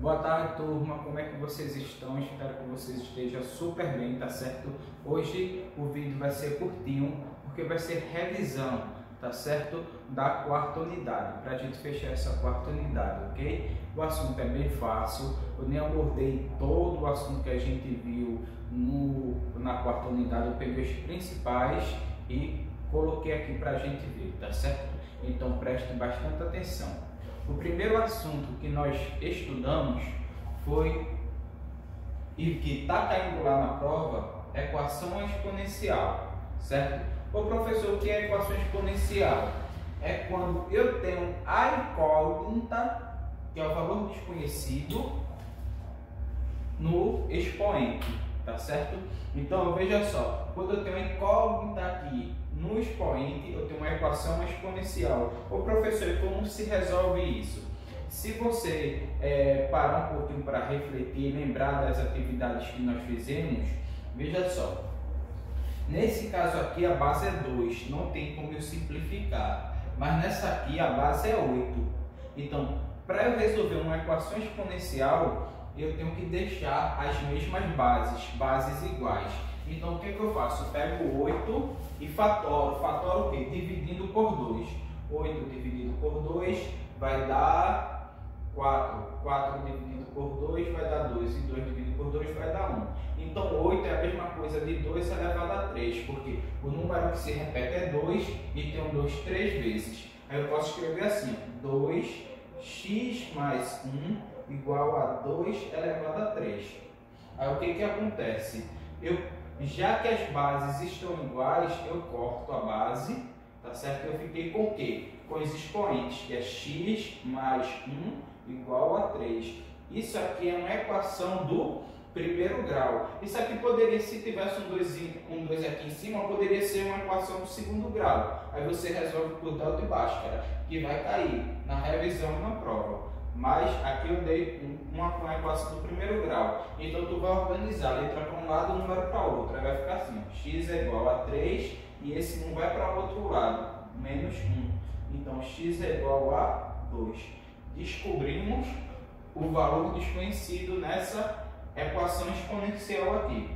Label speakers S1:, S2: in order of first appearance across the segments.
S1: Boa tarde, turma. Como é que vocês estão? Espero que vocês estejam super bem, tá certo? Hoje o vídeo vai ser curtinho, porque vai ser revisão, tá certo? Da quarta unidade, para a gente fechar essa quarta unidade, ok? O assunto é bem fácil, eu nem abordei todo o assunto que a gente viu na quarta unidade, eu peguei os principais e coloquei aqui para a gente ver, tá certo? Então preste bastante atenção. O primeiro assunto que nós estudamos foi, e que está caindo lá na prova, equação exponencial, certo? Ô professor, o que é equação exponencial? É quando eu tenho a incógnita, que é o valor desconhecido, no expoente, tá certo? Então veja só, quando eu tenho a incógnita aqui no expoente, eu tenho uma equação exponencial. Ô professor, como se resolve isso? Se você parar um pouquinho para refletir e lembrar das atividades que nós fizemos, veja só. Nesse caso aqui a base é 2, não tem como eu simplificar. Mas nessa aqui a base é 8. Então, para eu resolver uma equação exponencial, eu tenho que deixar as mesmas bases iguais. Então, o que eu faço? Eu pego 8 e fatoro. Fatoro o quê? Dividindo por 2. 8 dividido por 2 vai dar 4. 4 dividido por 2 vai dar 2. E 2 dividido por 2 vai dar 1. Então, 8 é a mesma coisa de 2 elevado a 3. Porque o número que se repete é 2 e tem um 2 3 vezes. Aí eu posso escrever assim: 2x mais 1 igual a 2 elevado a 3. Aí o que acontece? Já que as bases estão iguais, eu corto a base, tá certo? Eu fiquei com o quê? Com os expoentes, que é x mais 1 igual a 3. Isso aqui é uma equação do primeiro grau. Isso aqui poderia, se tivesse um 2 aqui em cima, poderia ser uma equação do segundo grau. Aí você resolve por delta e bhaskara, que vai cair na revisão e na prova. Mas aqui eu dei uma equação do primeiro grau. Então tu vai organizar a letra para um lado e o número para o outro. Aí vai ficar assim: x é igual a 3 e esse 1 vai para o outro lado, menos 1. Então x é igual a 2. Descobrimos o valor desconhecido nessa equação exponencial aqui.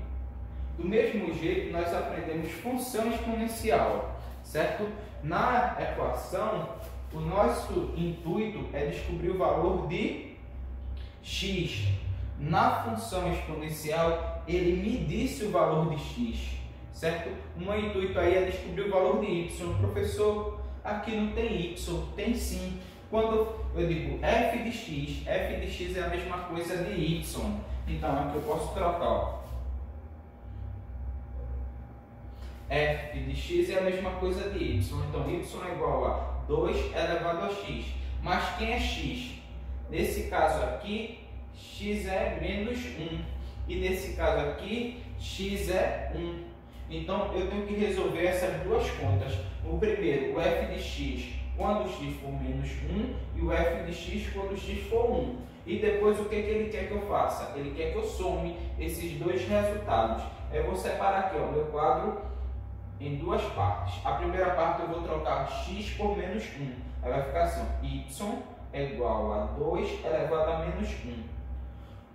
S1: Do mesmo jeito, nós aprendemos função exponencial, certo? Na equação, o nosso intuito é descobrir o valor de x. Na função exponencial, ele me disse o valor de x, certo? O meu intuito aí é descobrir o valor de y. Professor, aqui não tem y, tem sim. Quando eu digo f de x é a mesma coisa de y. Então aqui eu posso trocar, ó. F de x é a mesma coisa de y. Então y é igual a 2 elevado a x. Mas quem é x? Nesse caso aqui, x é menos 1. E nesse caso aqui, x é 1. Então eu tenho que resolver essas duas contas. O primeiro, o f de x quando x for menos 1 e o f de x quando x for 1. E depois o que ele quer que eu faça? Ele quer que eu some esses dois resultados. Eu vou separar aqui, ó, meu quadro em duas partes. A primeira parte eu vou trocar x por menos 1. Aí vai ficar assim: y é igual a 2 elevado a menos 1.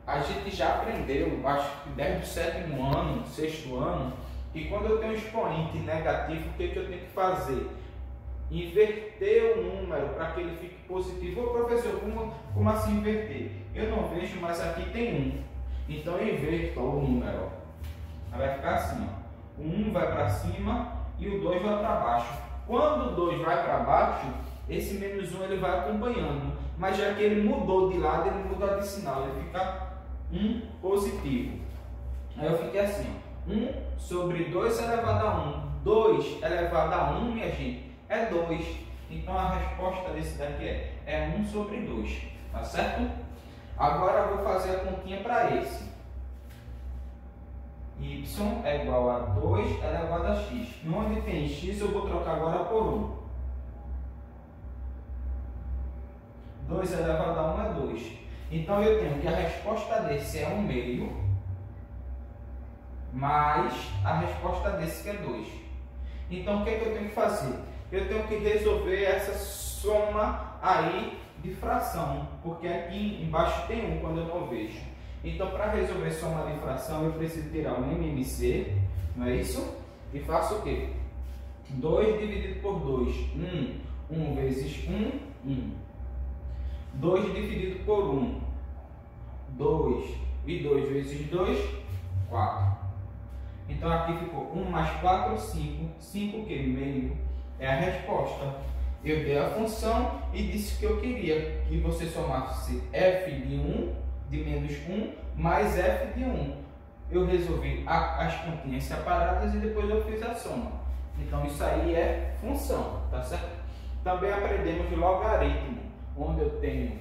S1: A gente já aprendeu, acho que desde o sétimo ano, sexto ano, que quando eu tenho um expoente negativo, o que eu tenho que fazer? Inverter o número para que ele fique positivo. Ô professor, como assim inverter? Eu não vejo, mas aqui tem 1. Então eu inverto o número. Aí vai ficar assim, ó. O 1 vai para cima e o 2 vai para baixo. Quando o 2 vai para baixo, esse menos 1 ele vai acompanhando. Mas já que ele mudou de lado, ele muda de sinal. Ele fica 1 positivo. Aí eu fiquei assim, ó. 1 sobre 2 elevado a 1. 2 elevado a 1, minha gente, é 2. Então a resposta desse daqui é 1 sobre 2. Tá certo? Agora eu vou fazer a continha para esse. Y é igual a 2 elevado a x. Onde tem x eu vou trocar agora por 1. 2 elevado a 1 é 2. Então eu tenho que a resposta desse é 1 meio, mais a resposta desse que é 2. Então o que eu tenho que fazer? Eu tenho que resolver essa soma aí de fração, porque aqui embaixo tem 1 quando eu não vejo. Então, para resolver soma de fração, eu preciso tirar um MMC, não é isso? E faço o quê? 2 dividido por 2, 1 vezes 1, 1. 2 dividido por 1, 2. E 2 vezes 2, 4. Então aqui ficou 1 mais 4, 5. 5 que meio é a resposta. Eu dei a função e disse que eu queria que você somasse f de 1, de menos 1, mais f de 1. Eu resolvi as continhas separadas e depois eu fiz a soma. Então isso aí é função, tá certo? Também aprendemos logaritmo, onde eu tenho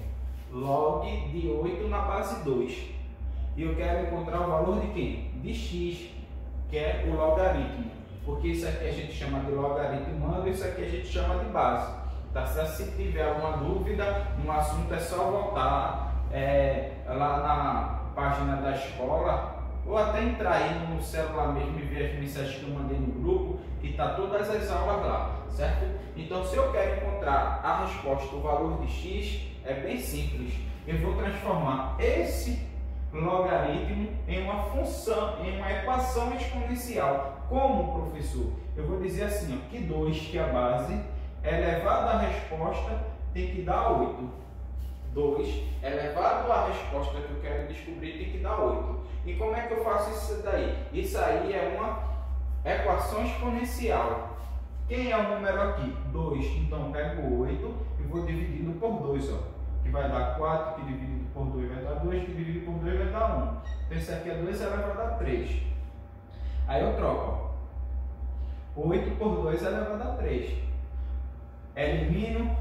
S1: log de 8 na base 2. E eu quero encontrar o valor de quem? De x, que é o logaritmo. Porque isso aqui a gente chama de logaritmando, isso aqui a gente chama de base. Tá? Se tiver alguma dúvida no assunto, é só voltar lá na página da escola, ou até entrar aí no celular mesmo e ver as mensagens que eu mandei no grupo, que tá todas as aulas lá, certo? Então, se eu quero encontrar a resposta, o valor de x, é bem simples. Eu vou transformar esse logaritmo em uma função, em uma equação exponencial. Como, professor? Eu vou dizer assim, ó, que 2, que é a base, elevado à resposta, tem que dar 8. 2 elevado à resposta que eu quero descobrir tem que dar 8. E como é que eu faço isso daí? Isso aí é uma equação exponencial. Quem é o número aqui? 2. Então eu pego 8 e vou dividindo por 2, ó. Que vai dar 4, que dividido por 2 vai dar 2, que dividido por 2 vai dar 1. Então isso aqui é 2, elevado a 3. Aí eu troco, ó. 8 por 2 elevado a 3. Elimino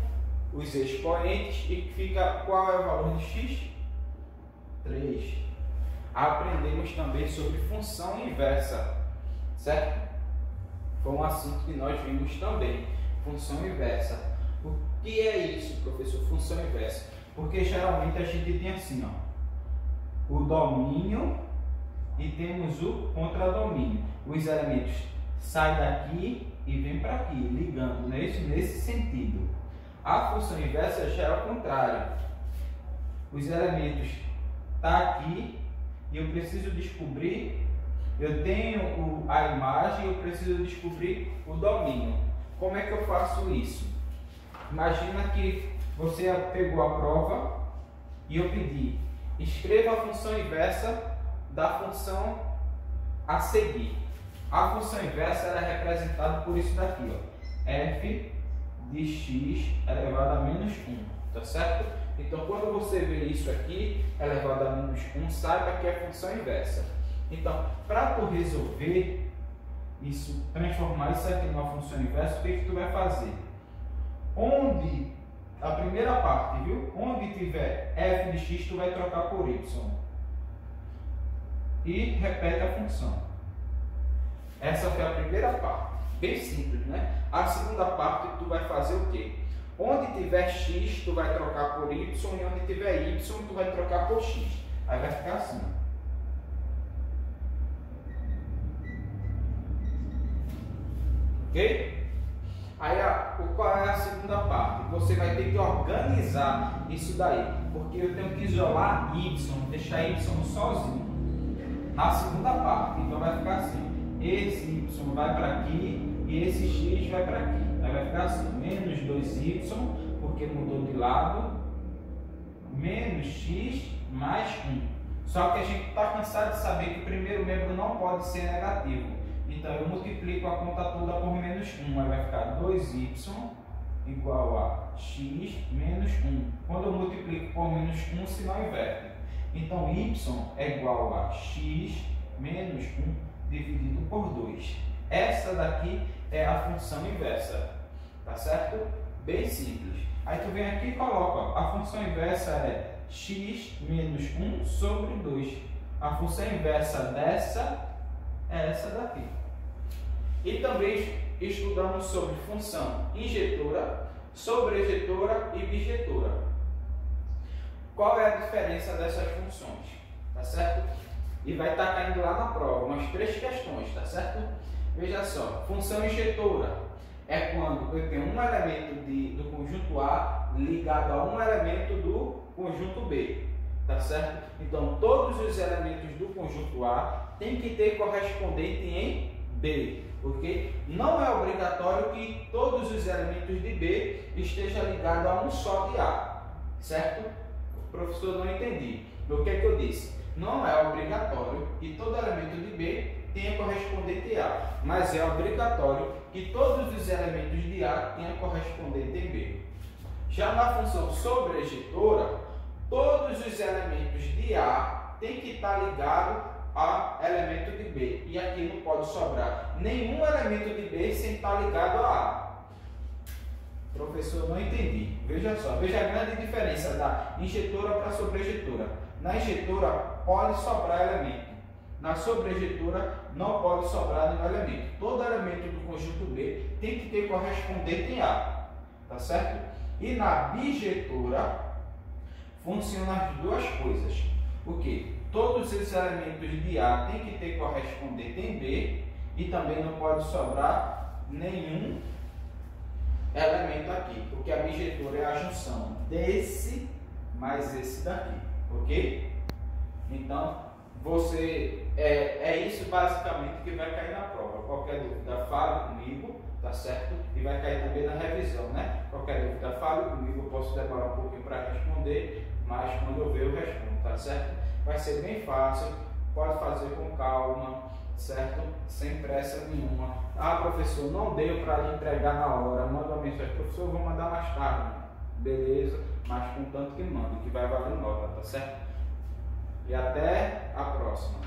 S1: os expoentes e fica qual é o valor de x? 3. Aprendemos também sobre função inversa, certo? Foi um assunto que nós vimos também, função inversa. O que é isso, professor? Função inversa. Porque geralmente a gente tem assim, ó, o domínio e temos o contradomínio. Os elementos saem daqui e vêm para aqui, ligando, né? Isso nesse sentido. A função inversa já é ao contrário. Os elementos estão aqui e eu preciso descobrir, eu tenho a imagem, eu preciso descobrir o domínio. Como é que eu faço isso? Imagina que você pegou a prova e eu pedi, escreva a função inversa da função a seguir. A função inversa é representada por isso daqui, ó, f de x elevado a menos 1, tá certo? Então, quando você vê isso aqui, elevado a menos 1, saiba que é função inversa. Então, para tu resolver isso, transformar isso aqui numa função inversa, o que tu vai fazer? Onde, a primeira parte, viu? Onde tiver f de x, tu vai trocar por y. E repete a função. Essa foi a primeira parte. Bem simples, né? A segunda parte, tu vai fazer o quê? Onde tiver x, tu vai trocar por y, e onde tiver y, tu vai trocar por x. Aí vai ficar assim. Ok? Aí, qual é a segunda parte? Você vai ter que organizar isso daí, porque eu tenho que isolar y, deixar y sozinho na segunda parte. Então vai ficar assim. Esse y vai para aqui e esse x vai para aqui. Aí vai ficar assim, menos 2y, porque mudou de lado, menos x mais 1. Só que a gente está cansado de saber que o primeiro membro não pode ser negativo. Então eu multiplico a conta toda por menos 1. Aí vai ficar 2y igual a x menos 1. Quando eu multiplico por menos 1, sinal inverte. Então y é igual a x menos 1 dividido por 2. Essa daqui é a função inversa, tá certo? Bem simples. Aí tu vem aqui e coloca, ó, a função inversa é x menos 1 sobre 2. A função inversa dessa é essa daqui. E também estudamos sobre função injetora, sobrejetora e bijetora. Qual é a diferença dessas funções? Tá certo? E vai estar caindo lá na prova, umas 3 questões, tá certo? Veja só, função injetora é quando eu tenho um elemento do conjunto A ligado a um elemento do conjunto B, tá certo? Então, todos os elementos do conjunto A têm que ter correspondente em B, ok? Não é obrigatório que todos os elementos de B estejam ligados a um só de A, certo? Professor, não entendi. O que é que eu disse? Não é obrigatório que todo elemento de B tenha correspondente A, mas é obrigatório que todos os elementos de A tenham correspondente em B. Já na função sobrejetora, todos os elementos de A têm que estar ligados a elemento de B. E aqui não pode sobrar nenhum elemento de B sem estar ligado a A. Professor, não entendi. Veja só, veja a grande diferença da injetora para a sobrejetora. Na injetora pode sobrar elemento. Na sobrejetora não pode sobrar nenhum elemento. Todo elemento do conjunto B tem que ter correspondente em A. Tá certo? E na bijetora funcionam as duas coisas. O que? Todos os elementos de A têm que ter correspondente em B e também não pode sobrar nenhum elemento aqui, porque a bijetora é a junção desse mais esse daqui, ok? Então, você é isso basicamente que vai cair na prova. Qualquer dúvida, fale comigo, tá certo? E vai cair também na revisão, né? Qualquer dúvida, fale comigo, eu posso demorar um pouquinho para responder, mas quando eu ver eu respondo, tá certo? Vai ser bem fácil, pode fazer com calma, certo? Sem pressa nenhuma. Ah, professor, não deu para lhe entregar na hora, manda uma mensagem, professor, eu vou mandar mais tarde. Beleza, mas com tanto que manda, que vai valer nota, tá certo? E até a próxima.